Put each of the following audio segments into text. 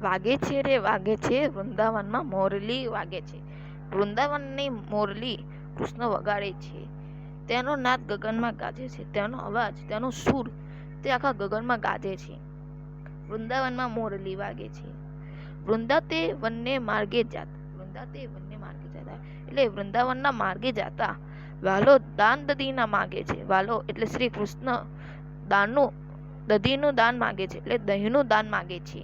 વાગે છે રે વાગે છે વૃંદાવનમાં મોરલી વાગે છે. વૃંદાવનની મોરલી કૃષ્ણ વગાડે છે. તેનો નાદ ગગનમાં ગાજે છે. તેનો અવાજ, તેનો સૂર તે આખા ગગનમાં ગાજે છે. વૃંદાવનમાં મોરલી વાગે છે. વૃંદાતે વનને માર્ગે જાતા, વૃંદાતે વનને માર્ગે જાતા એટલે વૃંદાવનના માર્ગે જાતા વાલો દાન દધીના માગે છે. વાલો એટલે શ્રી કૃષ્ણ દધીનું દાન માગે છે, એટલે દહીંનું દાન માગે છે.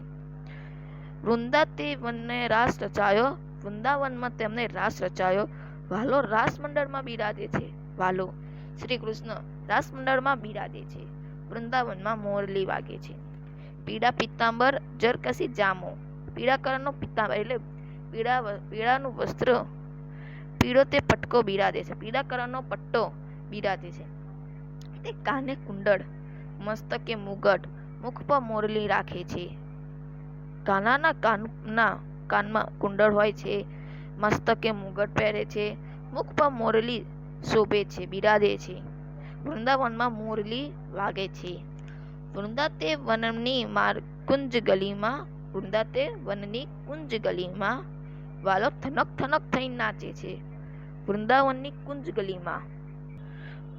વૃંદાતે વનને રાસ રચાયો, વૃંદાવનમાં તેમને રાસ રચાયો. વાલો રાસ મંડળમાં બિરાજે છે. વાલો શ્રી કૃષ્ણ રાસ મંડળમાં બિરાજે છે. વૃંદાવનમાં મોરલી વાગે છે. પીળા પિત્તાંબર જરકસી જામો, પીળા કલરનો પિત્તાંબર એટલે પીળાનું વસ્ત્ર, પીળો તે પટકો બિરાજે છે. પીળા કલરનો પટ્ટો બિરાજે છે. તે કાને કુંડળ, મસ્તકે મુગટ, મુખ પર મોરલી રાખે છે. કાનાના કાનમાં કુંડળ હોય છે, મસ્તકે મુગટ પહેરે છે, મુખ પર મોરલી શોભે છે, બિરાજે છે. વૃંદાવનમાં મોરલી વાગે છે. વૃંદાતે વનની કુંજ ગલીમાં, વૃંદાતે વનની કુંજ ગલીમાં વાલો થનક થનક થઈ નાચે છે. વૃંદાવનની કુંજ ગલીમાં,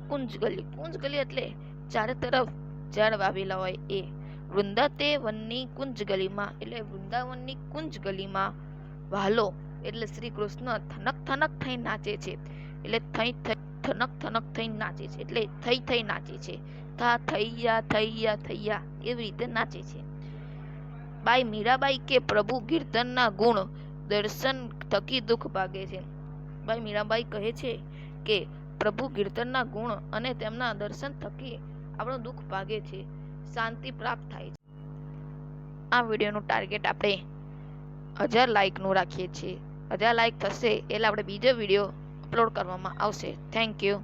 કુંજ ગલી એટલે ચારે તરફ ઝાડ વાવેલા હોય એ. વૃંદાતે વનની કુંજ ગલીમાં એટલે વૃંદાવનની કુંજ ગલીમાં વાલો એટલે શ્રી કૃષ્ણ થનક થનક થઈ નાચે છે. એટલે થનક થનક થઈ નાચે છે એટલે થઈ નાચે છે. થા થૈયા થૈયા થૈયા એવી રીતે નાચે છે. બાઈ મીરાબાઈ કે પ્રભુ કીર્તનના ગુણ દર્શન થકી દુઃખ ભાગે છે. બાઈ મીરાબાઈ કહે છે કે પ્રભુ કીર્તનના ગુણ અને તેમના દર્શન થકી આપણું દુઃખ ભાગે છે, શાંતિ પ્રાપ્ત થાય છે. આ વિડીયોનું ટાર્ગેટ આપણે 1000 લાઇકનું રાખીએ છીએ. 1000 લાઇક થશે એટલે આપણે બીજો વિડીયો અપલોડ કરવામાં આવશે. Thank you.